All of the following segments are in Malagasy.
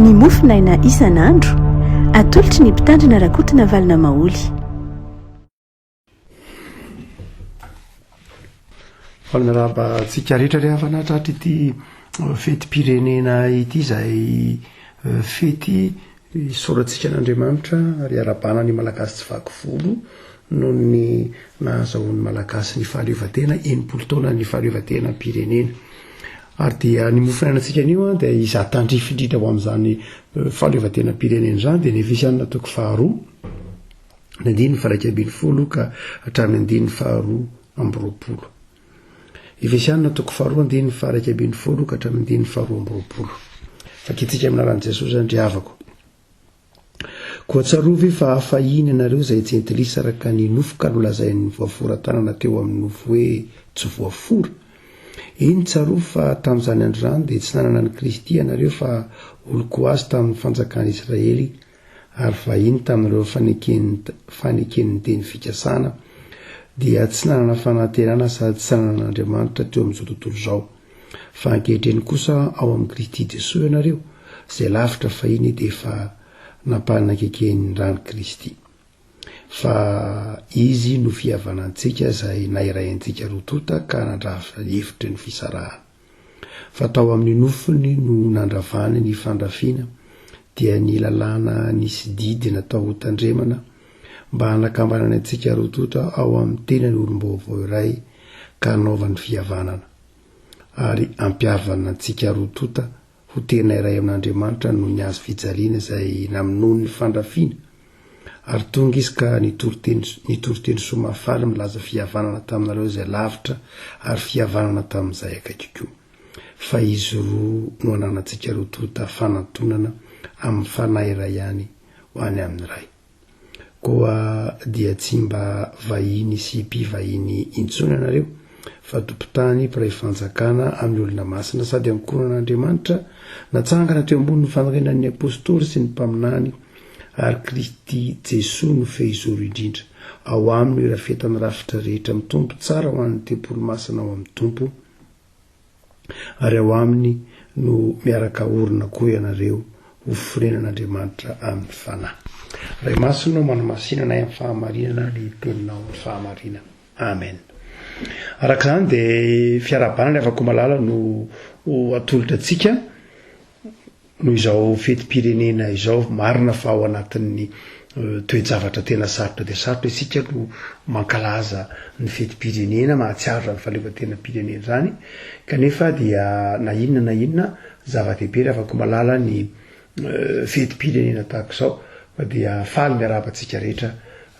ny mofinaina isan'andro atolotry ny mpitandrina rakotina valina maoly. Valonaraba tsika rehetra rehefa natratra ity fety-pirenena ity izay fety soratsika an'Andriamanitra ary arabana ny malagasy tsy vaky volo noho ny nahazahoan'ny malagasy ny fahaleovan-tena 80 taona ny fahaleovan-tena-pirenena. Ary dia ny mofinainantsika anio dia iza tandrify indrindra ho amin'izany fahaleovan-tena-pirenena izany dia ny efesianina toko 2 ny 1:20 ka hatramin'ny 1:20. Efesianina toko 2 1:20 ka hatramin'ny 1:20. Fakitsika amin'ny anaran'i Jesosy andry havako. Koa tsarovy fa fahiny ianareo izay jentilisa araka ny nofo ka nolazain'ny voaforan-tanana teo amin'ny nofo hoe tsy voafora. Iny tsarovy fa tamin'izany andro izany dia tsy nanana ny Kristy ianareo fa oloko azy tamin'ny fanjakan'Israely ary vahiny tamin'ireo faneken'ny teny fikasana dia tsy nanana fanantenana sady tsy nanan'Andriamanitra teo amin'izao tontolo izao. Fa ankehitriny kosa ao amin'ny Kristy Jesosy ianareo izay lavitra fahiny dia efa nampanan-keken'ny rany Kristy. Fa izy no fihavanantsika izay nairaintsika rotota ka nandrafitra hevitry ny fisarahana. Fa tao amin'ny nofony no nandravany ny fandrafiana dia ny lalàna nisy didy natao ho tandremana mba hanakambanany antsika rotota ao amin'ny tenany olom-baovao iray ka hanaovany fihavanana. Ary ampiavana antsika rotota ho tena iray amin'Andriamanitra no ny azo fijaliana izay namonoany ny fandrafiana. Ary tonga izy ka nitory-teny somafaly milaza fihavanana taminareo izay lavitra ary fihavanana tamin'izay akaiky koa. Fa izy roa no ananantsika rotota fanantonana amin'ny fanahy iray ihany ho any amin'ny ray. Koa dia tsy mba vahiny sy mpivahiny intsony ianareo fa tompotany mpiray fanjakana amin'ny olona masina sady ankoronan'Andriamanitra natsangana teo ambony ny fanantenan'ny apôstôly sy ny mpaminany ary Kristy Jesosy no fehizoro indrindra. Ao aminy irafetany rafitra rehetra mitombo tsara ho an'ny tempolo masina ao amin'ny tompo ary ao aminy no miaraka orina koa ianareo ho firenan'Andriamanitra amin'ny fanahy. Ray masino manamasinana amin'ny fahamarinana ny teninao amin'ny fahamarinana. Amen. Arak'izany dia fiarabanana afaka malala no atolotra antsika no izao fety-pirenena izao. Marina fa ao anatin'ny toe-javatra tena sarotra dia sarotra isika no mankalaza ny fety-pirenena mahatsiaro ny fahaleovan-tena-pirenena izany kanefa dia na inona zava-dehibe afaka malala ny fety-pirenena tahaka izao fa dia faly miarabantsika rehetra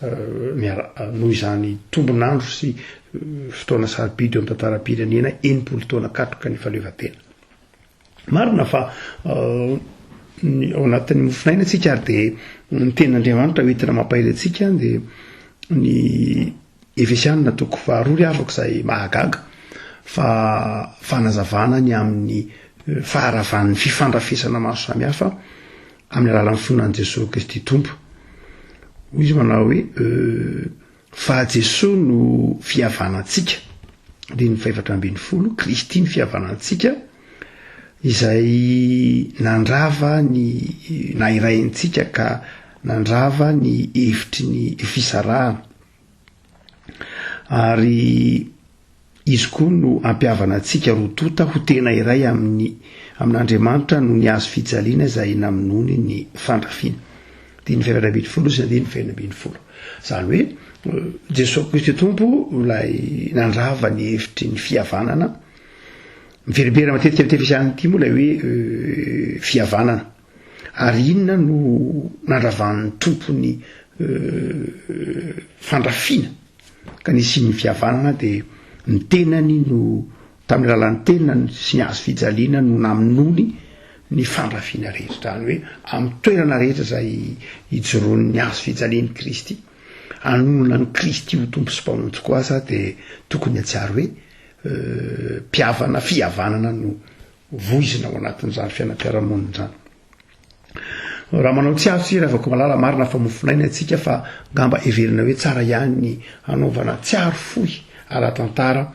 noho izany tombonandro sy fotoana sarobidy eo amin'ny tantaram-pirenena 80 taona katroka ny fahaleovan-tena. Marina fa ao anatin'ny mofinaina antsika ary dia ny tenin'Andriamanitra hoentina mampaela antsika dia ny Efesianina toko 2 afaka izay mahagaga fa fanazavana ny amin'ny faharavan'ny fifandrafesana maro samihafa amin'ny alalan'ny finoan'i Jesosy Kristy Tompo. Izy manao hoe fa Jesosy no fihavanantsika 1:20 Kristy ny fihavanantsika izay nandrava ny nairaintsika ka nandrava ny hevitry ny fisarahana ary izy koa no ampiavana antsika rotota ho tena iray amin'Andriamanitra no ny azo fijaliana izay namonony ny fandrafiana 1:20 sy 1:20. Izany hoe Jesosy Kristy Tompo ilay nandrava ny hevitry ny fihavanana. Miveribera matetika amin'ny Efesianina ity moa ilay hoe fihavanana ary inona no nandravan'ny tompony fandrafiana ka nisy ny fihavanana dia ny tenany no tamin'ny alalan'ny tenany sy ny azo fijaliana no namonony ny fandrafiana rehetra. Izany hoe amin'ny toerana rehetra izay ijoroan'ny azo fijalian'i Kristy anonona ny Kristy ho tompo sy mpamonjy koa aza dia tokony atsiaro hoe fihavanana no voizina ao anatin'izany fiainam-piarahamonina izany. Raha manao tsy azo sira afaka malala marina fa mofinaina antsika fa ngamba heverina hoe tsara ihany ny hanaovana tsiaro fohy ara-tantara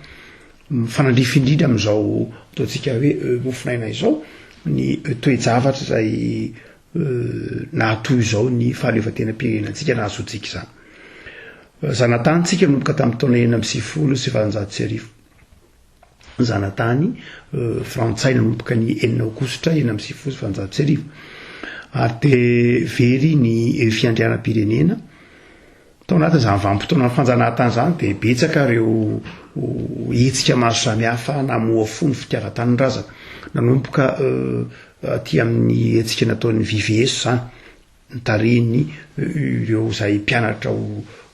fanandrify indrindra amin'izao ataontsika hoe mofinaina izao ny toejavatra zay nahatoy zao ny fahaleovatenam-pirenenantsika nahazotsika zany. Zanatanytsika nomboka tamin'ny taona 1970 zanatany frantsay nanomboka ny 9 aogositra 1970 ary de very ny fiandrianam-pirenena tao anatin' zany vanim-potoana fanjanahantany zany de betsaka reo hetsika maro samihafa namoa fo ny fitiavan-tanin-drazana nanomboka aty amin'ny hetsika nataon'ny VVS zany nitareny ireo zay mpianatra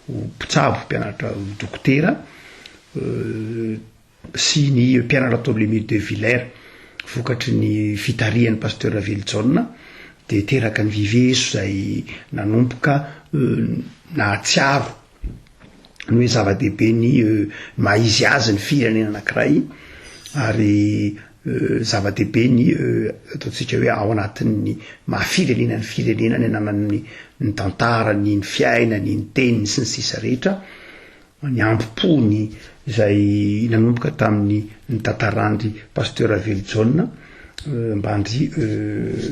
mpitsabo mpianatra dokotera sy ny mpianatra atao Lemire de Villers vokatry ny fitarihan'ny pasteur Villejone de teraka ny VVS zay nanomboka nahatsiaro ny hoe zava-dehibe ny maizy azy ny firenena anankiray ary zava-dehibe ny ataontsika hoe ao anatin'ny mahafirenena ny firenena ny ananany ny tantarany ny fiainany ny teniny sy ny sisa rehetra ny ampopony zay nanomboka tamin'ny ny tantarandry pasteur Villejone mbandry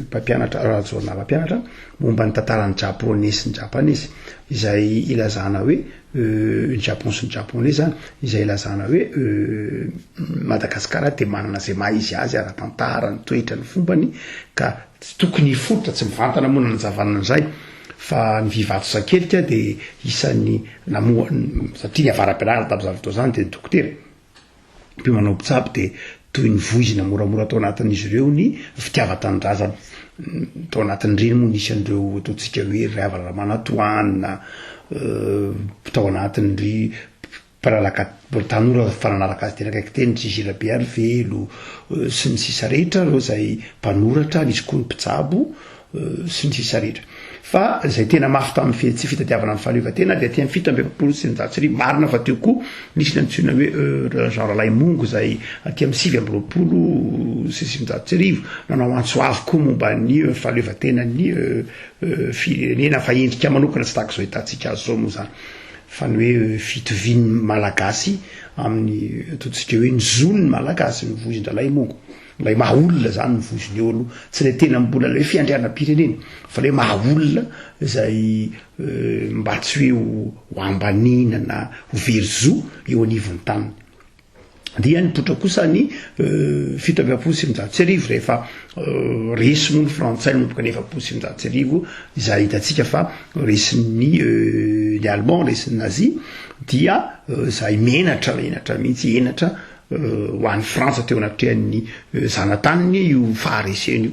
mpampianatra razona mpampianatra momba ny tantarany japonais sy ny japanais izay ilazana hoe ny japon sy ny japonais zany izay ilazana hoe Madagasikara de manana zay maizy azy ara-tantara ny toetra ny fombany ka tokony fototra tsy mivantana moa nanjavanana an'izay fa ny vivato sakelika de isan'ny namoa satria ny avara-pianarana tam'zavatra zany de dokotera mpi manao mpitsabo de toy ny voizina moramora tao anatin'izy ireo ny fitiavan-tanin-drazana tao anatin'ireny moa nisy an'ireo ataontsika hoe Ravana Manatoanina tao anatin'ry mpilalaka tanora fananaraka azy tena kaiky teny Jizira Bearvelo sy ny sisa rehetra reo zay mpanoratra nisy koa ny mpitsabo sy ny sisa rehetra fa zay tena mafy tamin'ny tsy fitadiavana amin'ny fahaleovan-tena de aty amin'ny fito amby efapolo sy ny marina fa teo koa nisy nantsona hoe Jean Laimongo zay aty amin'ny 9 amby roapolo sy 1900 nanao antsoavy koa momba ny fahaleovan-tena ny firenena fa endrika manokana tsy tahaka zao hitantsika azy zao moa zany fa ny hoe fitoviny malagasy amin'ny ataontsika hoe ny zonony malagasy ny voizindra Laimongo lay mahaolona zany ny voiziny olo tsy le tena mbola le hoe fiandrianam-pirenena fa le mahaolona zay mba tsy hoe ho ambanina na ho verizo eo anivon'ny taniny dia nipotra kosa ny fito amby efapolo sy 1900 rehefa resy moa ny frantsay nomboka ny 7 sy 1900 izay hitatsika fa resin'ny allemand resin'ny nazi dia zay menatra mihitsy enatra ho an'ny Frantsa teo anatrehan'ny zanataniny io fahareseny io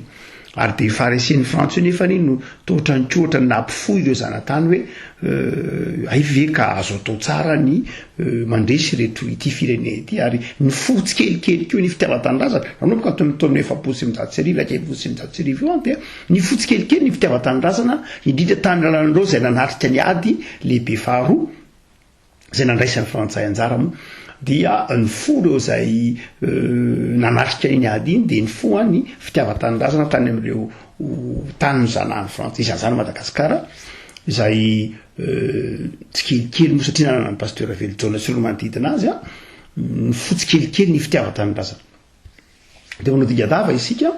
ary de faharesen'ny Frantsa io nefa no tohatra ny nampifoy ireo zanatany hoe ay ve ka azo atao tsara ny mandresy reto ity firenena ity ary ny fotsy kelikely keo ny fitiavan-tanin-drazana nanomboka tamin'ny 7 sy 1900 7 sy 1900 io dia ny fotsy kelikely ny fitiavan-tanin-drazana indrindra tany lalandreo zay nanatrika ny ady lehibe faharoa zay nandraisan'ny Frantsay anjara moa dia ny fo reo zay nanatrika iny ady iny de ny fo ny fitiavan-tanin-drazana tany amin'ireo tany zanahany Frantsay isan'izany Madagasikara izay tsy kelikely moa satria nanana ny pasteur Villejone sy ireo manodidina azy ny fotsy kelikely ny fitiavan-tanin-drazana de manao digadava isika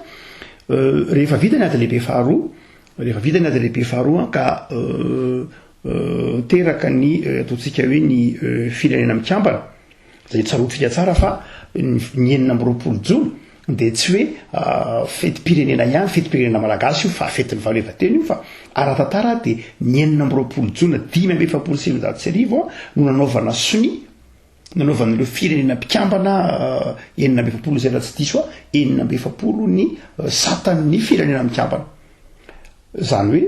rehefa vita ny ady lehibe faharoa ka teraka ny ataontsika hoe ny firenena mikambana zay tsarotsika tsara fa ny 9 amby roapolo jona de tsy hoe fety-pirenena ihany fety-pirenena malagasy io fa fetin'ny fahaleovan-tena io fa ara-tantara de ny 9 amby roapolo jona 5 amby efapolo sy 1900 no nanaovana soni nanaovan'ireo firenena mpikambana 9 amby efapolo zay raha tsy diso 9 amby efapolo ny satan'ny firenena mikambana zany hoe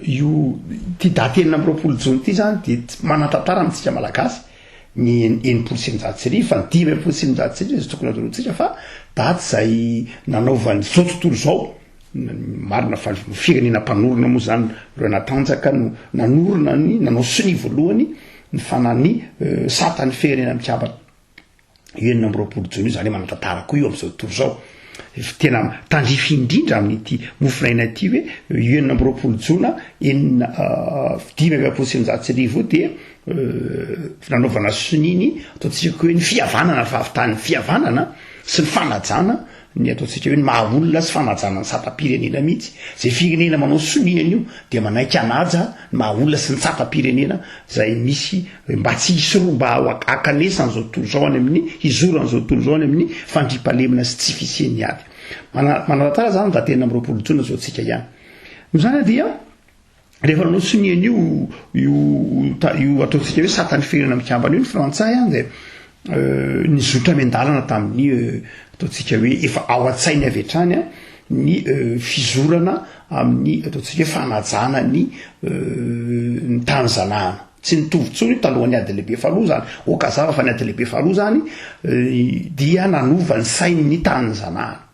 io ty daty 9 amby roapolo jona ty zany de manatantara amintsika malagasy ny 9 sy 1900 fa ny 5 sy 1900 zay tokony atolotsika fa daty zay nanaovan'ny zao tontolo zao marina fa firenena mpanorona moa zany reo natanjaka no nanorona ny nanao soni voalohany ny fanany satan'ny firenena mikambana io 9 amby roapolo jona io zany hoe manatantara koa io am'izao tontolo zao tena tandrify indrindra amin'ity mofinaina ty hoe io 9 amby roapolo jona 5 amby efapolo sy 1900 dia nanaovana soniny ataontsika hoe ny fihavanana fa avy tany fihavanana sy ny fanajana ny ataontsika hoe ny mahaolona sy fanajana ny satam-pirenena mihitsy zay firenena manao soniana io dia manaiky anaja ny mahaolona sy ny satam-pirenena zay misy mba tsy hisy roa mba akanesan'izao tontolo zao any amin'ny hizoran'izao tontolo zao any amin'ny fandripalemina sy tsy fisiany ady manatara zany da tena am'roapolo jona zao tsika ihany no zany dia rehefa nanao soniana io ataontsika hoe satany firenena mikambana io ny frantsay any de nizotra miandalana tamin'ny ataontsika hoe efa ao an-tsainy avy hatrany ny fizorana amin'ny ataontsika hoe fanajana ny tany zanahana tsy nitovontsony talohan'ny ady lehibe faloha zany okazava fa ny ady lehibe faloha zany dia nanova ny sainy ny tany zanahana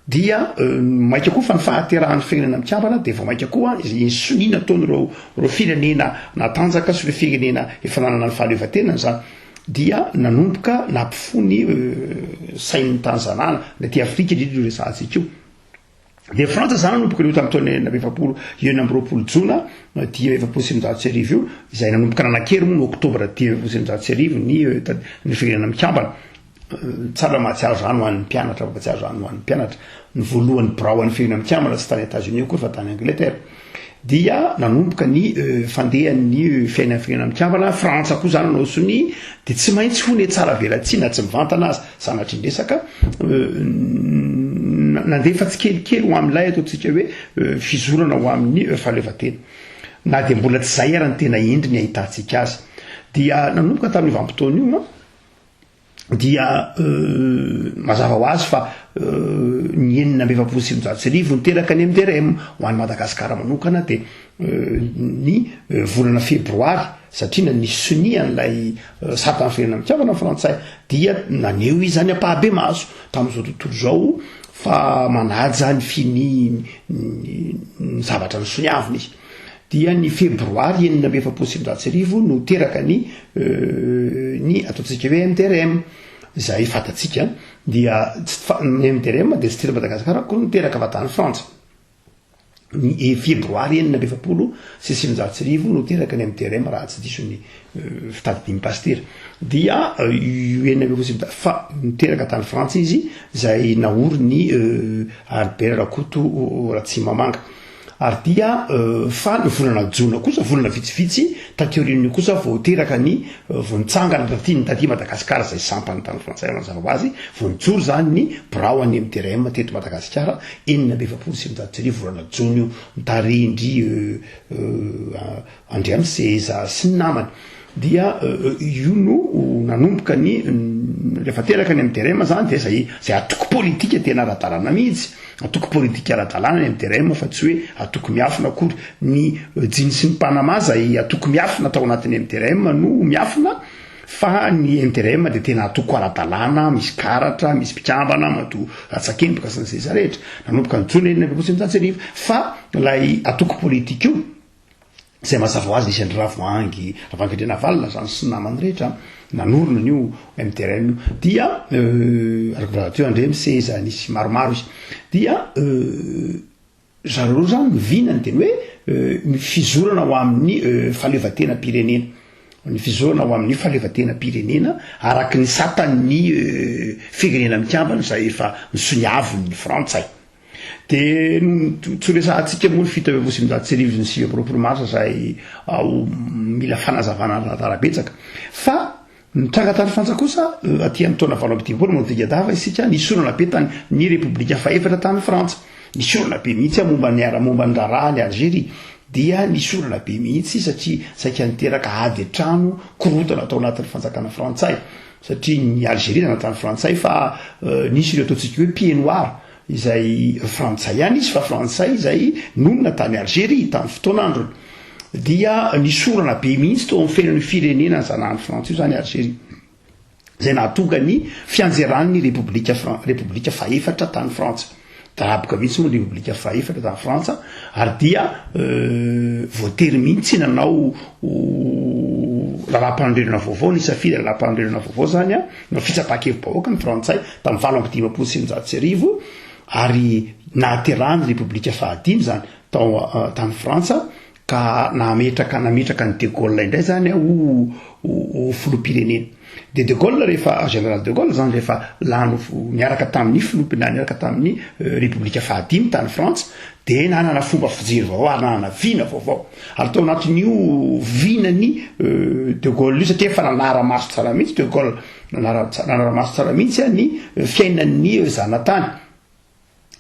dia maika koa fa ny fahaterahan'ny firenena mikambana de vao maika koa izy sonina ataony reo firenena natanjaka sy re firenena efa nanana ny fahaleovatenany zany dia nanomboka nampifony sain'ny tany zanahana na ty Afrika indrindra resahantsika io de Frantsa zany nanomboka io tamin'ny taona enina amby roapolo jona dimy efapolo sy efatsy arivo io izay nanomboka nanakery moa ny oktobra dimy efapolo sy efatsy arivo ny firenena mikambana tsara mahatsiaro zany ho an'ny mpianatra mahatsiaro zany ho an'ny mpianatra ny voalohany birao an'ny firenena mikambana tsy tany États-Unis koa fa tany Angleterre dia nanomboka ny fandehan'ny fiainan'ny firenena mikambana Frantsa koa zany nanao soni de tsy maintsy ho ny tsara velatsiana tsy mivantana azy sanatry ny resaka nandefa tsy kelikely ho amin'ilay ataontsika hoe fizorana ho amin'ny fahaleovatena na de mbola tsy zay ara ny tena endriny ahitantsika azy dia nanomboka tamin'ny vanim-potoana io dia mazava ho azy fa ny enina amby efapolo sy efatsy arivo niteraka ny MDRM ho an'ny Madagasikara manokana de ny volana febroary satria na nisy sonian'ilay satany firenena mikambana frantsay dia naneo izy zany ampahabe maso tamin'izao tontolo zao fa manaja ny finy ny zavatra ny soniaviny izy dia ny febroary enina amby efapolo sy efatsy arivo no teraka ny ataontsika hoe MDRM zay fatatsika dia MDRM de tsy tera Madagasikara koa niteraka fa tany Frantsa ny febroary enina amby efapolo sy efatsy arivo no teraka ny MDRM raha tsy diso ny fitady dimy pasteur dia enina amby efapolo fa niteraka tany Frantsa izy zay naory ny Albert Rakoto Ratsimamanga ary dia fa ny volana jona kosa volana vitsivitsy tateorinio kosa vao teraka ny vonitsangana taty Madagasikara zay sampany tany frantsay mazava azy vonijoro zany ny birao any MDRM teto Madagasikara enina amby efapolo sy efatsy arivo volana jona io nitarindry Andry Amseza sy ny namany dia io no nanomboka ny rehefa teraka ny MDRM zany de zay atoko politika tena ara-dalàna mihitsy atoko politika ara-dalàna ny MDRM fa tsy hoe atoko miafina akory ny jiny sy ny Panama zay atoko miafina tao anatin'ny MDRM no miafina fa ny MDRM de tena atoko ara-dalàna misy karatra misy mpikambana mato ratsakemboka sy ny zay rehetra nanomboka ny jona enina amby efapolo sy efatsy arivo fa lay atoko politika io zay mazava ho azy nisy andry Ravangadrena Valina zany sy namany rehetra nanorona an'io MDRM io dia arakavateo Andry Amseza nisy maromaro izy dia zareo zany mivina ny teny hoe ny fizorana ho amin'ny fahaleovatena pirenena ny fizorana ho amin'ny fahaleovatena pirenena araky ny satan'ny firenena mikambana zay efa nisoniaviny frantsay de tsoresahantsika moa ny fito amby efapolo sy efatsy arivo ny sivy amby roapolo marsa zay ao mila fanazavana tarabetsaka fa nitranga tany Frantsa kosa aty amin'ny taona valo amby dimampolo moa isika nisorana be tany ny repoblika faefatra tany Frantsa nisorana be mihitsy momba ny raharaha ny Algérie dia nisorana be mihitsy satria saika niteraka ady trano korotana atao anatin'ny fanjakana frantsay satria ny Algérie anatin'ny frantsay fa nisy ireo ataontsika hoe pied noir izay frantsay ihany izy fa frantsay izay nonona tany Algérie tany fotoanandrony dia nisorana be mihitsy tao amin'ny fiainan'ny firenena ny zanahany Frantsa io zany Algérie zay nahatonga ny fianjeran'ny repoblika faefatra tany Frantsa taraboka mihitsy moa ny repoblika faefatra tany Frantsa ary dia voatery mihitsy nanao raharam-pandrenona vaovao nisafidy raharam-pandrenona vaovao zany no fitsapakevim-bahoaka ny frantsay tamin'ny valo amby dimampolo sy efatsy arivo ary nahaterahany repoblika fahadimy zany tany Frantsa ka nametraka ny de Gaulle indray zany ho filoham-pirenena. De Gaulle rehefa général de Gaulle zany rehefa lano niaraka tamin'ny niaraka tamin'ny république fahadimy tany France, de nanana fomba fijery vaovao, nanana vina vaovao. Ary tao anatin'io vinany de Gaulle io, satria efa nanara-maso tsara mihitsy de Gaulle, nanara-maso tsara mihitsy ny fiainan'ny zanatany.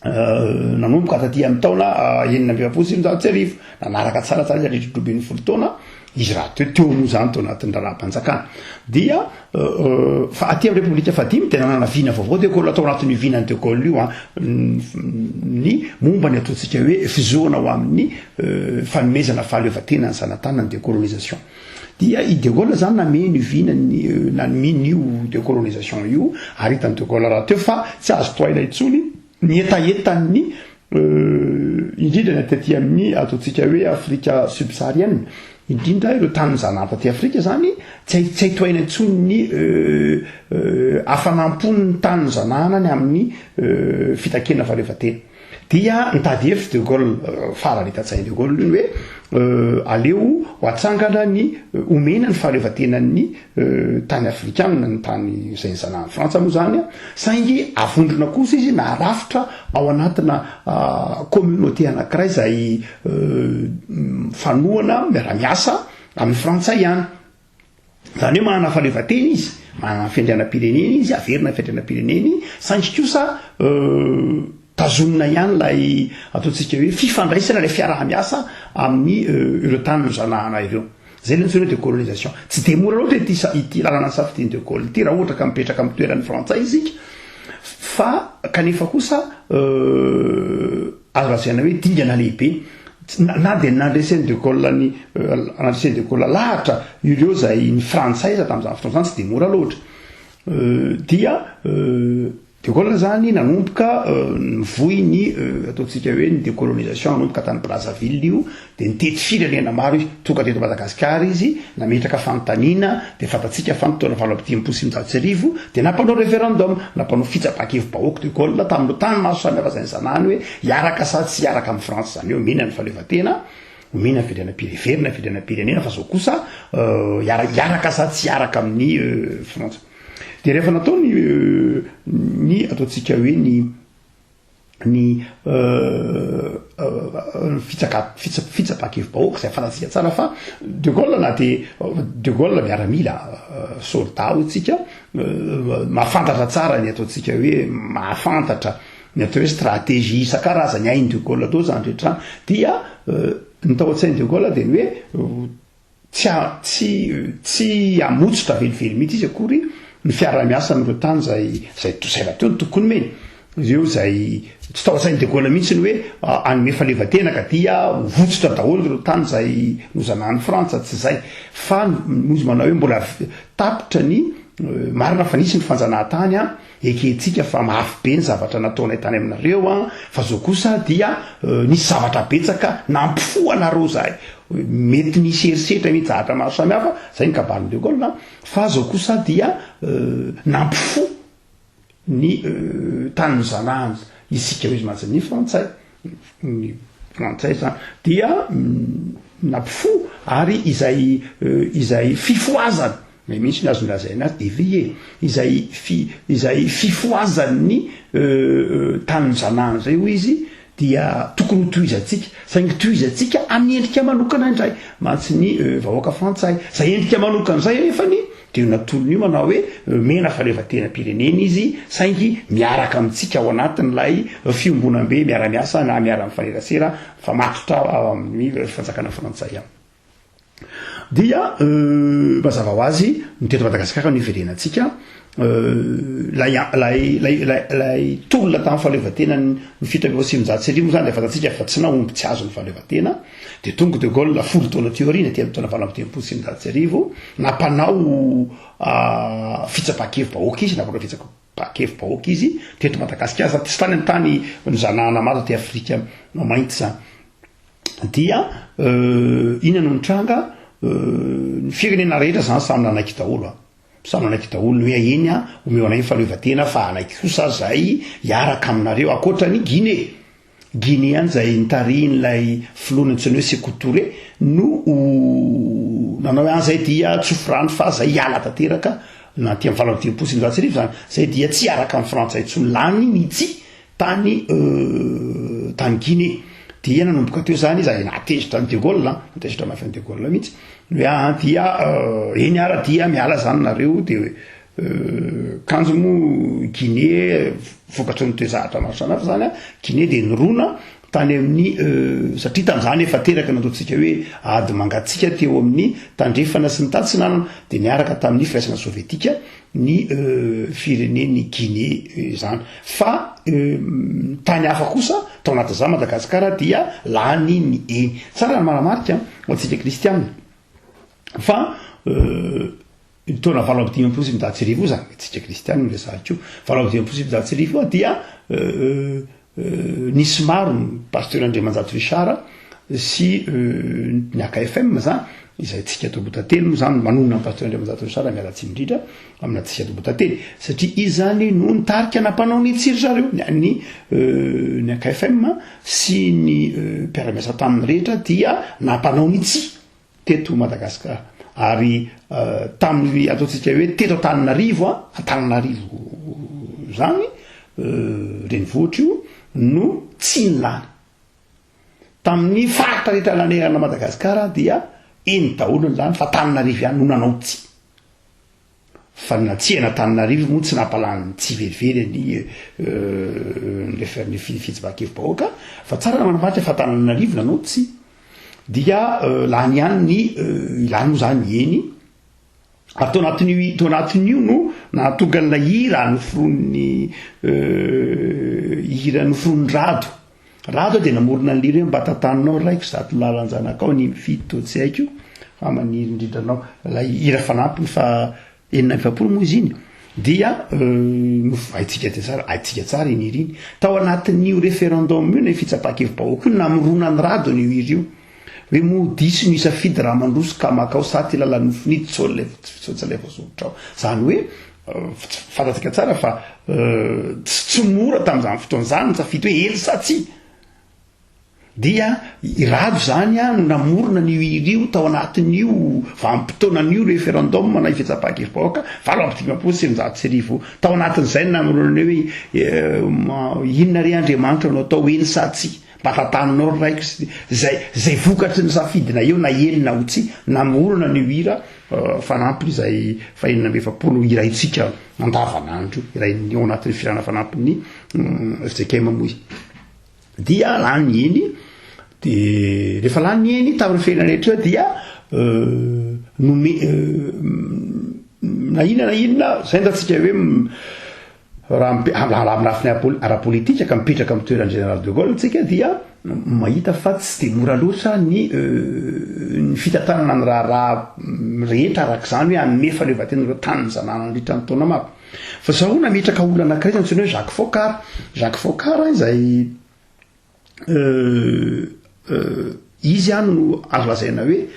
Nanomboka taty amin'ny taona 1970 nanaraka tsaratsara izy rehetratrobin'ny folo taona izy raha teo moa zany tao anatin'ny raharaham-panjakana. Dia fa aty amin'ny république fahadimy de nanana vina vaovao de Gaulle, atao anatin'ny vinany de Gaulle io ny momba ny ataontsika hoe fizoana ho amin'ny fanomezana fahaleovan-tena ny zanatany, ny décolonisation. Dia i de Gaulle zany nameny vinany nanominy io décolonisation io, ary hitany de Gaulle raha teo fa tsy azo toaina intsony ny etaetan'ny indrindra ny aty amin'ny ataontsika hoe Afrika subsaharienne, indrindra ireo tany zanata ty Afrika zany tsy hitoaina intsony ny hafanampon'ny tany zanahany amin'ny fitakena fahaleovan-tena. Dia nitady hevitra de Gaulle, farany hitatsainy de Gaulle iny hoe aleo ho atsangana ny omena ny fahaleovan-tenan'ny tany afrikanina, ny tany izay zanahany Frantsa moa zany, saingy avondrona kosa izy na rafitra ao anatina communauté anankiray izay fanohana miara-miasa amin'ny frantsay ihany. Zany hoe manana fahaleovan-tena izy, manana fiandrianam-pirenena izy, averina fiandrianam-pirenena, saingy kosa tazomina ihany lay ataontsika hoe fifandraisana lay fiaraha-miasa amin'ny ireo tany zanahana ireo. Zay le ntsona hoe décolonisation. Tsy de mora loatra ity lalana safidiany de Gaulle ity raha ohatra ka mipetraka amin'ny toeran'ny frantsay isika, fa kanefa kosa azo lazaina hoe dingana lehibe. Na de nandresen'ny de Gaulle nandresen'ny de Gaulle lahatra ireo zay ny frantsay tamin'izany fotoana zany tsy de mora loatra. Dia de Gaulle zany nanomboka nivoy ny ataontsika hoe ny décolonisation, nanomboka tany Brazzaville io, de nitety firenena maro izy, tonga teto Madagasikara izy, nametraka fanontaniana, de fantatsika fa ntaona 1970 de nampanao référendum, nampanao fitsapan-kevi-bahoaka de Gaulle tamin'ireo tany maso samihafa zany zanahany hoe hiaraka sa tsy hiaraka amin'ny France zany hoe omena ny fahaleovan-tena, omena ny fiandrianam-pirenena, fiandrianam-pirenena, fa zao kosa hiaraka sa tsy hiaraka amin'ny France. De rehefa natao ny ataontsika hoe ny fitsapan-kevi-bahoaka izay fantatsika tsara fa de Gaulle na de Gaulle miaramila soldat hotsika, mahafantatra tsara ny ataontsika hoe mahafantatra ny atao hoe stratégie isan-karazany hainy de Gaulle atao zany rehetra. Dia ny tao an-tsainy de Gaulle de ny hoe tsy amotsotra velively mihitsy izy akory ny fiara-miasa amin'ireo tany zay raha teo ny tokony meny. Ireo zay tsy tao an-tsainy de Gaulle mihitsy ny hoe anome fahaleovan-tena ka dia votsotra daholo ireo tany zay nozanahan'ny Frantsa, tsy zay. Fa mozy manao hoe mbola tapitra ny marina fa nisy ny fanjanahan-tany eketsika fa mafy be ny zavatra nataonay tany aminareo fa zao kosa dia nisy zavatra betsaka nampifoanareo zahay, mety nisy herisetra mihitsy zahatra maro samihafa, zay ny kabarin'ny de Gaulle, fa zao kosa dia nampifo ny tany zanahany isika hoe izy mantsy ny frantsay, ny frantsay zany dia nampifo ary izay fifoazany mihitsy ny azo lazaina azy éveillé, izay fifoazan'ny tany zanahany zay hoy izy dia tokony ho tohizatsika, saingy tohizatsika amin'ny endrika manokana indray mantsy ny vahoaka frantsay. Zay endrika manokana zay efany de natolony io manao hoe mena fahaleovan-tena-pirenena izy, saingy miaraka amintsika ao anatin'ilay fiombonam-be miara-miasa na miara mifanerasera fa matotra amin'ny fanjakana frantsay ihany. Dia mazava ho azy ny teto Madagasikara ny iverenantsika lay tolona tamin'ny fahaleovan-tena ny fitravy sivinjato sy arivo zany de fantatsika fa tsy naomby tsy azo ny fahaleovan-tena, de tonga de Gaulle folo taona teoriana ty amin'ny taona 1970 sy arivo nampanao fitsapan-kevi-bahoaka izy, nampanao fitsapan-kevi-bahoaka izy teto Madagasikara, tsy tany amin'ny tany nizanahana maro ty Afrika mainty zany. Dia inona no nitranga ny firenena rehetra zany samy nanaiky daholo, samy nanaiky daholo ny hoe eny omeo anay fahaleovan-tena fa anaiky kosa zay hiaraka aminareo, akoatra ny Guinée. Guinéany zay nitarin'lay filona ntsony hoe Sékou-Touré no nanao hoe an'izay dia tsofrany fa zay hiala tanteraka na ty amin'ny valopolo sy ny zany zay dia tsy araka amin'ny frantsay tsony lany nitsy tany Guinée dia nanomboka teo zany izy natezitra ny de Gaulle natezitra mafy ny de Gaulle mihitsy hoe dia eny ara dia miala zany nareo de kanjo mo Guinée vokatry ny toezahatra maro samihafa zany Guinée de nirona tany amin'ny satria tan'izany efa teraka nataontsika hoe ady mangatsika teo amin'ny tandrefana sy ny tady sy nanana de niaraka tamin'ny firaisana sovietika ny fireneny Guinée zany fa tany hafa kosa tao anatin'izany Madagasikara dia lany ny eny tsara ny manamarika ho antsika kristianina fa taona 25 sy midaty arivo zany tsika kristianina resahiko 25 sy midaty arivo dia nisy maro pasteur Andriamanjato Richard sy ny AKFM zany izay tsika tobotately moa zany manonona ny pasteur Andriamanjato Richard miala tsy mindrindra amina tsika tobotately satria izy zany no nitarika nampanao ny tsiry zareo ny AKFM sy ny mpiara-miasa tamin'ny rehetra dia nampanao ny tsi teto Madagasikara ary tamin'ny ataontsika hoe teto Antananarivo zany renivohitra io no tsy nilany tamin'ny faritra rehetra lanerana Madagasikara dia eny daholo ny lany fa Antananarivo ihany no nanao tsy fa natsiana Antananarivo moa tsy nampalany tsy verivery ny fitsibakevy-bahoaka fa tsara na manamaritra fa Antananarivo nanao tsy dia lany ihany ny ilany moa zany eny ary tao anatin'io no nahatonga n'ilay hira noforon'ny rado dia namorona ny lira hoe mba tantaninao raiko zato lalanjanakao ny mifito tsy haiko fa maniry indrindranao lay hira fanampiny fa 900 moa izy iny dia aitsika tsara iny hira iny tao anatin'io référendum io na fitsapakevy-bahoaka io namorona ny rado ny hira io hoe mo diso ny isafidy raha mandroso ka makao saty lalan'ny nofinity tsotsalefasotrao zany hoe fantatsika tsara fa tsy mora tamin'izany fotoan'izany mitsafidy hoe ely sa tsy dia irado zany no namorona ny hira io tao anatin'io vanim-potoanan'io référendum na fitsapakevy-bahoaka 25 sy 900 tao anatin'izay namorona hoe inona re Andriamanitra no atao eny sa tsy mba tantaninao raiko zay vokatry ny safidina eo na eny na ho tsy namorona ny hira fanampiny izay fa 900 hira itsika andavanandro irainy ao anatin'ny firana fanampiny FJKM moa dia lany eny de rehefa lany eny tamin'ny fiainana rehetra dia na inona zay ndatsika hoe raha amin'rafiny ara-politika ka mipetraka amin'ny toeran'ny général de Gaulle tsika dia mahita fa tsy de mora loatra ny fitantanana ny raha rehetra arak'izany hoe anome faleovan-tena ireo tany zanana nandritra ny taona maro fa zaho nametraka olona anankiray zany tsony hoe Jacques Foccart izay izy ihany no azo lazaina hoe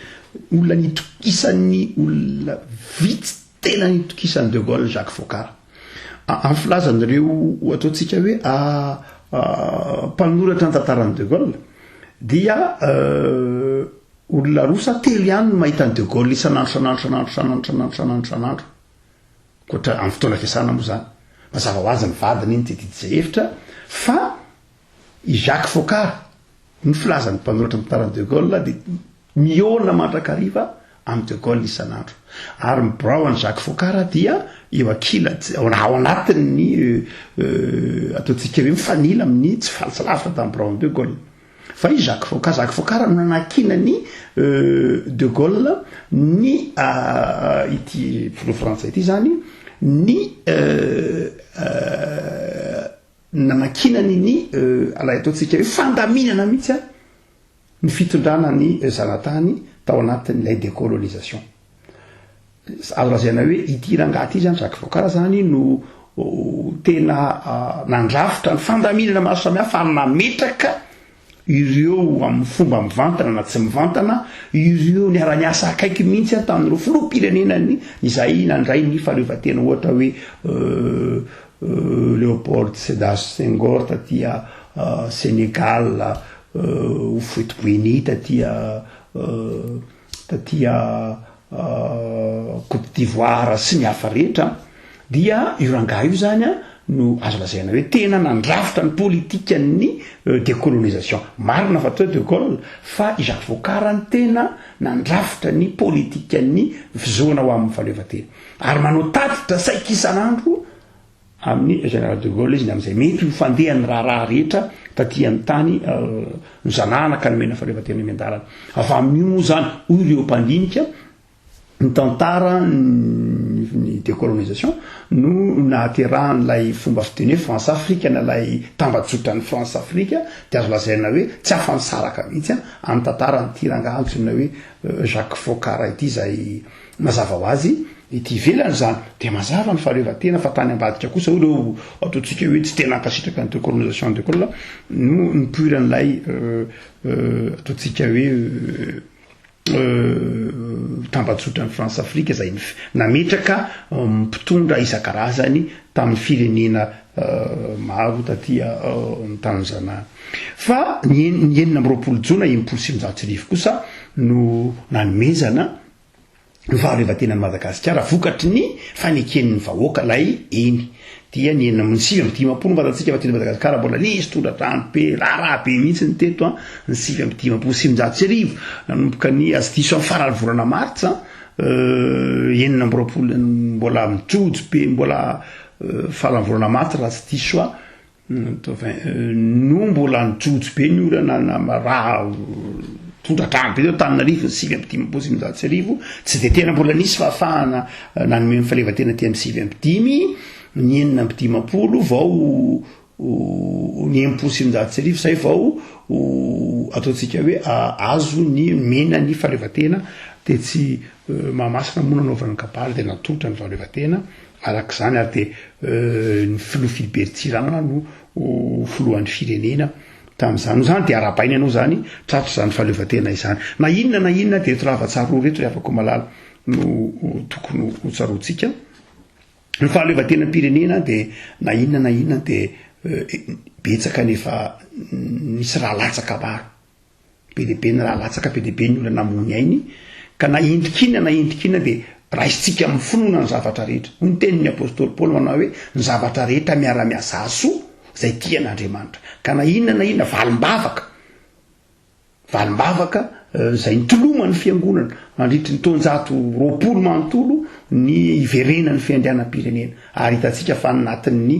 olona nitokisan'ny olona vitsy tena nitokisan'ny de Gaulle Jacques Foccart amin'ny filazan'ireo ataontsika hoe mpanoratra ny tantaran'ny de Gaulle dia olona rosa telo ihany no mahita ny de Gaulle isanandro koatra amin'ny fotoana fiasana moa zany mazava ho azy ny vadiny iny tetidizay hevitra fa i Jacques Foccart ny filazan'ny mpanoratra ny tantaran'ny de Gaulle dia miona mandrakariva amin'ny de Gaulle isanandro ary mibrao an'i Jacques Foccart dia eo akila ao anatin'ny ataontsika hoe mifanila amin'ny tsy lavitra tamin'ny brao de Gaulle fa i Jacques Foccart no nanakinany de Gaulle ny ity filo frantsay ity zany ny nanakinany ny alay ataontsika hoe fandaminana mihitsy ny fitondrana ny zanatany tao anatin'ilay décolonisation azo lazaina hoe ity rangaty zany Jacques Foccart zany no tena nandrafitra ny fandaminana maro samihafa ary nametraka ireo amin'ny fomba mivantana na tsy mivantana ireo niara-niasa akaiky mihitsy tamin'ireo filoham-pirenenany izay nandray ny fahaleovan-tena ohatra hoe Léopold Sédar Senghor tatia Sénégal, Houphouët-Boigny, tatia Côte d'Ivoire sy ny hafa rehetra dia io rangaha io zany no azo lazaina hoe tena nandrafitra ny politikan'ny décolonisation. Marina fa teo de Gaulle fa Jacques Vaukara ny tena nandrafitra ny politikan'ny fizoana ho amin'ny fahaleovantena ary manao tatitra saika isan'andro amin'ny général de Gaulle izy amin'izay mety ho fandehan'ny raha rehetra taty amin'ny tany nozanana ka nomena fahaleovantena miandalana. Afa amin'io moa zany hoy ireo mpandinika ny tantara ny décolonisation no nahaterahan'ilay fomba fiteny France Afrique nalay tambajotra ny France Afrique dia azo lazaina hoe tsy afa-misaraka mihitsy amin'ny tantara nyity rangaha antsoina hoe Jacques Vaukara ity zay mazava ho azy ity velany zany dia mazava ny fahaleovantena fa tany ambadika kosa ireo ataontsika hoe tsy tena ankasitraka ny décolonisation de Gaulle no nipoiran'ilay ataontsika hoe tambajotra ny France Afrique zay nametraka mpitondra isan-karazany tamin'ny firenena maro tatya ny Tanzania. Fa ny 9 jona 1900 kosa no nanomezana ny fahaleovantenan'ny Madagasikara vokatry ny faneken'ny vahoaka lay eny dia ny 9 mbatantsika fa teny Madagasikara mbola nisy tondra-drano be raha be mihitsy ny teto ny 9 nanomboka ny azy diso amin'ny farany volana martsa 9 mbola mijojo be mbola farany volana martsa raha tsy diso no mbola nijojo be ny olana raha tondra-drano be teo Tananarivo 9 tsy de tena mbola nisy fahafahana nanome fahaleovantena ty amin'ny 9 ny 9 vao ny 9 zay vao ataontsika hoe azo ny mena ny fahaleovantena dia tsy mahamasina moa nanaovana ny kabary dia natotra ny fahaleovantena arak'izany ary dia ny filoha Philibert Tsiranana no filohan'ny firenena tamin'izany zany dia arabainy ianao zany tratro zany fahaleovantena izany na inona dia eto lava-tsaroa rehetra ry afaka malala no tokony ho tsaroantsika. Ny fahaleovantenam-pirenena dia na inona dia betsaka nefa nisy raha latsaka maro be lehibe ny raha latsaka be lehibe ny olona namony ainy ka na endrikina dia raha isitsika amin'ny finoana ny zavatra rehetra. Ny tenin'ny apôstôly Paoly manao hoe ny zavatra rehetra miara-miasa soa zay tian'Andriamanitra ka na inona valimbavaka zay nitoloma ny fiangonana mandritry ny taonjato 20 manontolo ny iverenan'ny fiandrianam-pirenena ary hitantsika fa natin'ny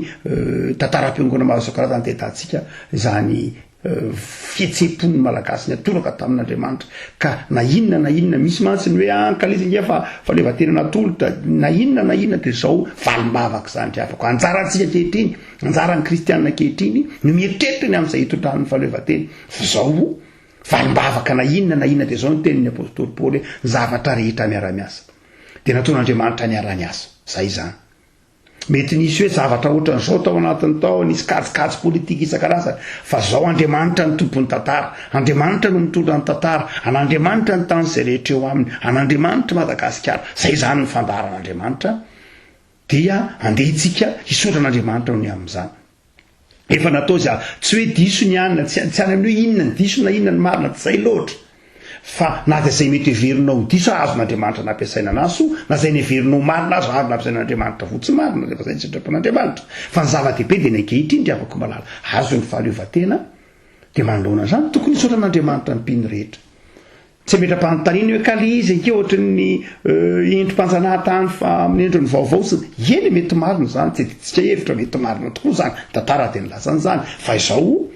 tantaram-piangonana maro isan-karazany dia hitantsika zany fihetsepon'ny malagasy ny atoraka tamin'Andriamanitra ka na inona misy mantsy ny hoe ankalizangia fa fahaleovantena natolotra na inona dia zao valimbavaka zany driavako anjarantsika kehitriny anjaran'ny kristianina kehitriny no mieritreritra ny amin'izay hitondran'ny fahaleovantena zao valimbavaka na inona dia zao ny tenin'ny apôstôly Paoly ny zavatra rehetra miara-miasa dia nataon'Andriamanitra ny ara-miasa zay zany. Mety nisy hoe zavatra ohatran' zao tao anatiny tao nisy kajikajy politika isan-karazany fa zao Andriamanitra ny tompony tantara, Andriamanitra no mitondra ny tantara, an'Andriamanitra ny tany zay rehetra eo aminy, an'Andriamanitra Madagasikara. Zay zany ny fandaharan'Andriamanitra dia andeha itsika hisondran'Andriamanitra ny amin'izany. Efa natao za tsy hoe diso ny anina tsy any amin'ny hoe inona ny diso na inona ny marina tsy zay loatra fa na dia zay mety heverinao diso azon'Andriamanitra nampiasaina anaso na zay neverinao marina azo azo nampiasain'Andriamanitra votsy marina rehefa zay ny sitrapon'Andriamanitra fa ny zava-dehibe dia ny ankehitriny dia afaka malala azo ny fahaleovantena dia manoloana zany tokony hisondran'Andriamanitra ny mpino rehetra tsy metra-panontaniana hoe kali izy anke ohatra ny endrim-panjanahan-tany fa amin'ny endriny vaovao sy eny mety marina zany tsy tsika hevitra mety marina tokoa zany tantara dia nilazany zany fa izao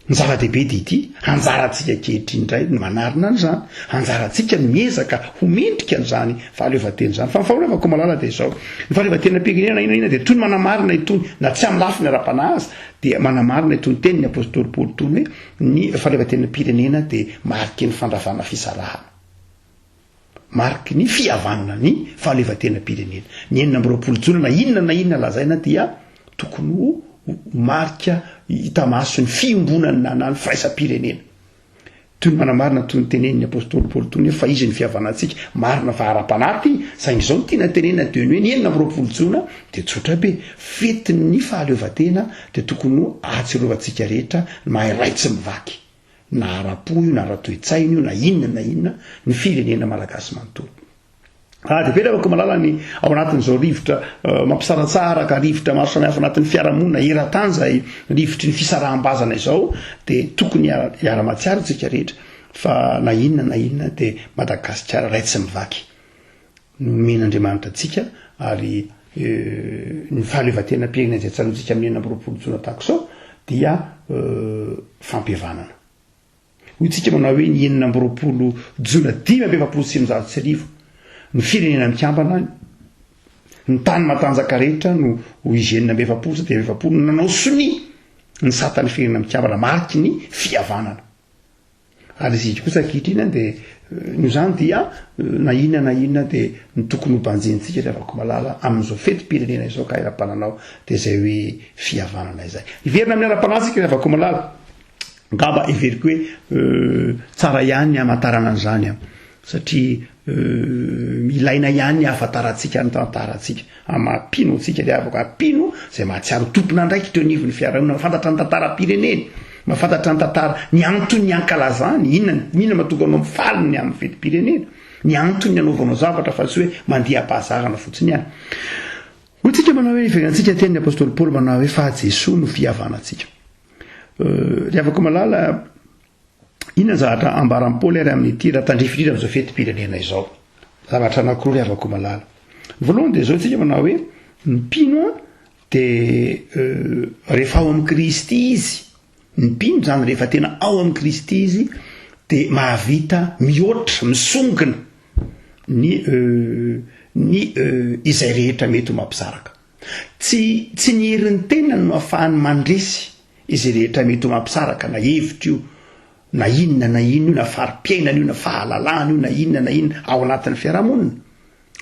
ny zava-dehibe dia ity anjarantsika kehitriny indray ny manarina an'izany anjarantsika ny miezaka ho mendrika an'izany fahaleovantena zany fa ny fahaleovako malala dia izao ny fahaleovantenam-pirenena inona dia tony manamarina itony na tsy amin'ny lafiny ara-panazy dia manamarina itony teny ny apôstôly Paoly tony hoe ny fahaleovantenam-pirenena dia mariky ny fandravana fisarahana mariky ny fihavanana ny fahaleovantenam-pirenena ny 9 jona na inona lazaina dia tokony ho marika hitamaso ny fiombonana na ny firaisam-pirenena toy ny manamarina toy ny teneniny apôstôly paoly tony fa izy ny fihavanantsika marina fa ara-panaty saingy zao ny tiana tenenina teny hoe ny enina am'roapolo jona de tsotra be fetiny fahaleovatena de tokony ahatsiarovantsika rehetra mahay raitsy mivaky na ara-po io na ara-toetsaina io na inona ny firenena malagasy manontolo de pera afaka malala ny ao anatin'izao rivotra mampisaratsara ka rivotra maro samihafa anatin'ny fiarahamonina eran-tany zay rivotry ny fisaraham-bazana izao de tokony iara-matsiaro tsika rehetra fa na inona de Madagasikara raitsy mivaky no men'Andriamanitra atsika ary ny fahaleovatena mpiaina izay tsaroantsika amin'ny enina am'roapolo jona tahako sao dia fampihavanana hoy tsika manao hoe ny enina am'roapolo jona 5 ny firenena mikambana ny tany matanjaka rehetra no izy 9 de 9 nanao soni ny satany firenena mikambana mariky ny fihavanana ary izy kosa ankehitriny de no zany dia na inona de ny tokony ho banjentsika rehefa malala amin'izao fetim-pirenena izao ka era-pananao de zay hoe fihavanana izay iverina amin'ny ara-panatsika rehefa malala ngamba iveriko hoe tsara ihany amatarana an'izany satria ilaina ihany afataratsika ny tantaratsika amapino atsika de afaka apino zay mahatsiaro tompona ndraiky teo anivon'ny fiarahamonina mafantatra ny tantaram-pireneny mafantatra ny tantara ny antony ny ankalazany inona mahatonga anao mifaliny amin'ny fetim-pirenena ny antony ny anaovanao zavatra fa tsy hoe mandeha pahazarana fotsiny ihany hoy tsika manao hoe iverantsika teniny apôstôly paoly manao hoe fa Jesoa no fihavanatsika rehefa malala inona zavatra ambaran'ny Paoly ary amin'ity raha tandrifindrindra amin'izao fetim-pirenena izao zavatra anankiroa rehefa malala voalohany de zao tsika manao hoe mipino de rehefa ao amin'ny Kristy izy mipino zany rehefa tena ao amin'ny Kristy izy de mahavita mihoatra misongona ny izay rehetra mety ho mampisaraka tsy ny herin'ny tena no ahafahany mandresy izay rehetra mety ho mampisaraka na hevitra io na inona io na fari-piainana io na fahalalana io na inona ao anatin'ny fiarahamonina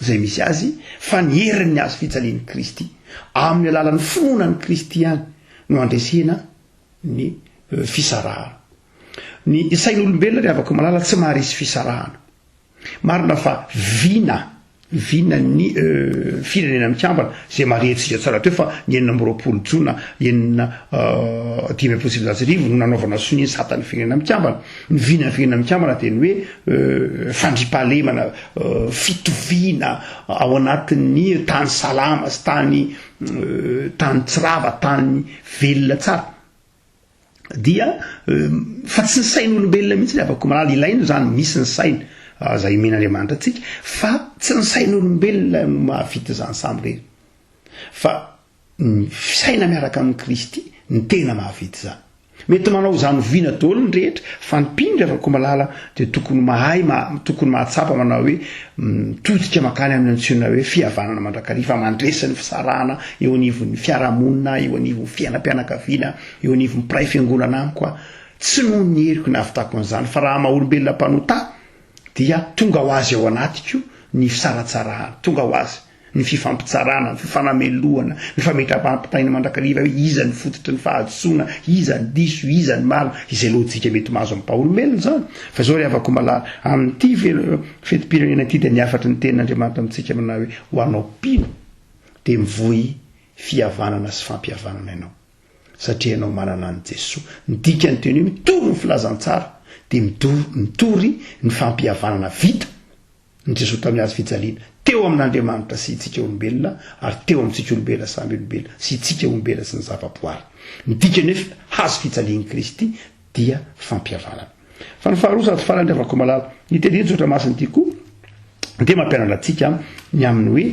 zay misy azy fa ny herin'ny azo fijalian'ny Kristy amin'ny alalan'ny finoanan'ny Kristy ihany no andresena ny fisarahana ny sain'olombelona rehefa afaka malala tsy maharesy fisarahana marina fa vina ny firenena mikambana zay maharentsika tsara teo fa ny 9 jona 5 no nanaovana sony ny satany firenena mikambana ny vinany firenena mikambana de ny hoe fandripahalemana fitoviana ao anatin'ny tany salama sy tany tsirava tany velona tsara dia fa tsy ny sain'olombelona mihitsy afaka malala ilaina zany misy ny saina zay men'Andriamanitra atsika fa tsy ny sain'olombelona no mahavita zany samy rery fa ny saina miaraka amin'ny Kristy ny tena mahavita zany mety manao zany vina daholo ny rehetra fa ny mpino rehefa malala de tokony mahatsapa manao hoe mitodika makany amin'ny antsoina hoe fihavanana mandrakariva mandresy ny fisarahana eo anivon'ny fiarahamonina eo anivon'ny fiainam-pianakaviana eo anivon'ny mpiray fiangonana any koa tsy noho ny heriko ny avitako an'izany fa raha maha-olombelona mpanota dia tonga ho azy ao anatiko ny fisaratsarahana tonga ho azy ny fifampitsarana ny fifanameloana ny fametra-pampitaina mandrakariva hoe iza ny fototry ny fahadisoana iza ny diso iza ny maro izay lojika mety mahazo amin'ny mpaha-olombelona zany fa zao rehefa malala amin'ity fetim-pirenena ity de niafatry ny tenin'Andriamanitra amintsika manao hoe ho anao pino de mivoy fihavanana sy fampihavanana ianao satria ianao manana any Jesoa ny dikany teny hoe mitory ny filazantsara de mitory ny fampihavanana vita ny Jesoa tamin'ny azy fijaliana teo amin'Andriamanitra sy itsika olombelona ary teo amintsika olombelona samy olombelona sy itsika olombelona sy ny zava-boary ny dikany hoe hazo fijalian'i Kristy dia fampihavanana fa ny faharoa sady farany rehefa malala ny teny tsotra masiny ity koa de mampianatra atsika ny amin'ny hoe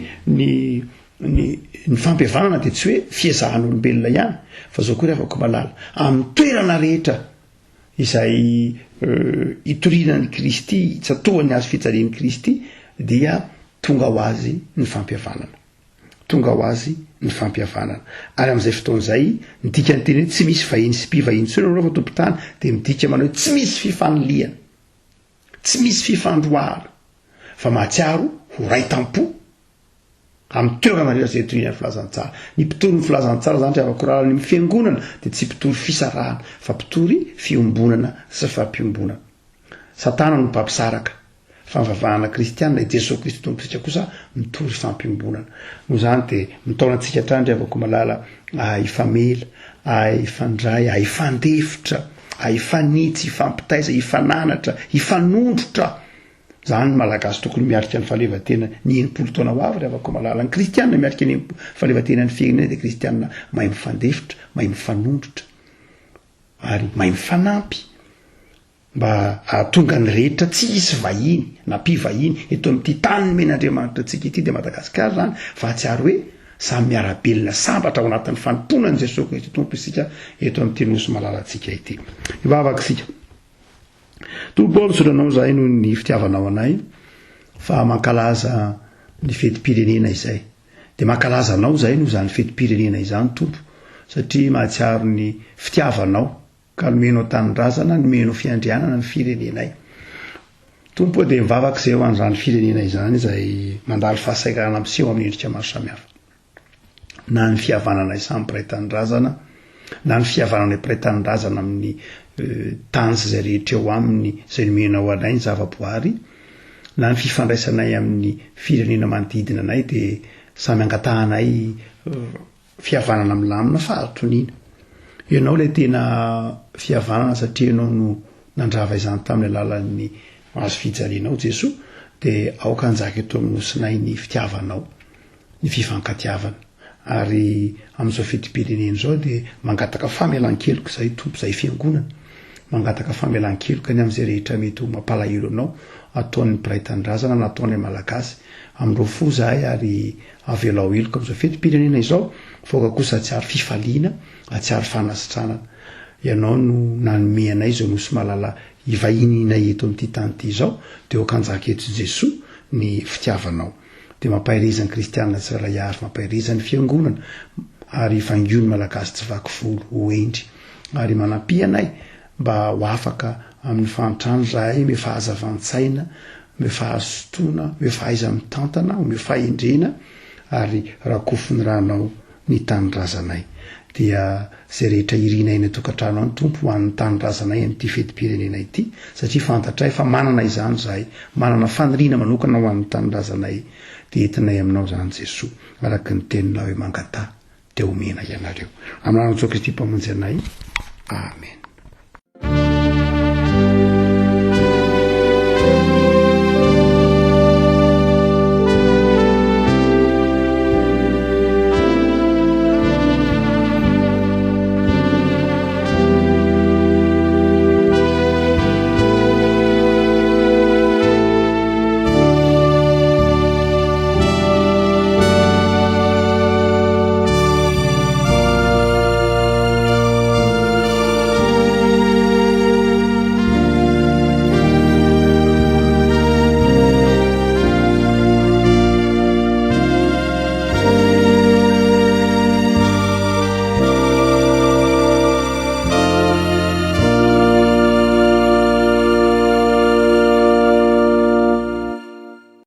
ny fampihavanana de tsy hoe fiezahan'olombelona ihany fa zao koa rehefa malala amin'ny toerana rehetra izay itorinan'ny Kristy tsatohany azo fijalian'i Kristy dia tonga ho azy ny fampihavanana ary amin'izay fotoan'izay midika ny teny hoe tsy misy vahiny sy mpivahiny tsony anao fa tompon-tany de midika manao hoe tsy misy fifaniliana tsy misy fifandroahana fa mahatsiaro ho raitam-po amin'ny toerana rehetra zay itorinan'ny filazantsara ny mpitory ny filazantsara zany rehefa koralany amin'ny fiangonana de tsy mpitory fisarahana fa mpitory fiombonana sy fampiombonana satana no mpampisaraka famivavahana kristianina i jesosy kristy tompontsika kosa mitory fampimbonana no zany de mitaonantsika trandriavako malala ifamela ifandray ifandefitra ifanitsy ifampitaiza ifananatra ifanondrotra zany malagasy tokony miarika ny fahaleovatena ny enimpolo taona ho avy rehavako malala ny kristianina miarika ny fahaleovatena ny firenena de kristianina mahay mifandefitra mahay mifanondrotra ary mahay mifanampy mba atonga ny rehetra tsy isy vahiny na mpivahiny eto amin'ity tany men'Andriamanitra tsika ity de Madagasikara zany fa tsy ary hoe samy miarabelona sambatra ao anatin'ny fanomponan'i Jesosy Kristy tompo isika eto amin'ity nosy malalatsika ity ivavakasika tompo misoranao zahay noho ny fitiavanao anay fa mankalaza ny fetim-pirenena izay de mankalaza anao zahay noho zany fetim-pirenena izany tompo satria mahatsiaro ny fitiavanao ka nomenao tanindrazana nomenao fiandrianana ny firenenay tompo de mivavaka zay ho an'izany firenena izany izay mandalo fahasairana miseho amin'ny endrika maro samihafa na ny fihavanana samy mpiray tanindrazana na ny fihavanana mpiray tanindrazana amin'ny tany zay rehetra eo aminy zay nomenao anay ny zavaboary na ny fifandraisanay amin'ny firenena manodidina anay de samy angatahanay fihavanana milamina fahatonina ianao lay tena fihavanana satria ianao no nandrava izany tamin'ny alalan'ny mahazo fijalianao Jesosy de aoka anjaka eto amin'ny nosinay ny fitiavanao ny fifankatiavana ary amin'izao fetim-pirenena zao de mangataka famelan-keloka zay tompo zay fiangonana mangataka famelan-keloka ny am'izay rehetra mety ho mampalahelo anao ataon'ny mpiray tanindrazana na ataon'ny malagasy am'ireo fo zahay ary avelao eloka amin'izao fetim-pirenena izao foka kosa tsy ary fifaliana tsy ary fanasitranana ianao no nanome anay zao nosy malala ivahininay eto amin'ity tany ity zao de okanjaka eto Jesosy ny fitiavanao de mampahirizan'ny kristianina tsirairay avy mampahirizan'ny fiangonana ary vangiony malagasy tsy vaky volo hoendry ary manampy anay mba ho afaka amin'ny fanotrano zahay me fahazavantsaina me fahasotoana me fahaiza mitantana me fahendrena ary rakofony ranao ny tanindrazanay dia zay rehetra irinay ny tokantrano any tompo ho an'ny tanindrazanay amin'ity fetim-pirenena ity satria fantatray fa manana izany zahay manana faniriana manokana ho an'ny tanindrazanay de entinay aminao zany Jesosy araky ny teninao hoe mangata de omena ianareo amin'ny an'i Jesosy Kristy mpamonjy anay amen.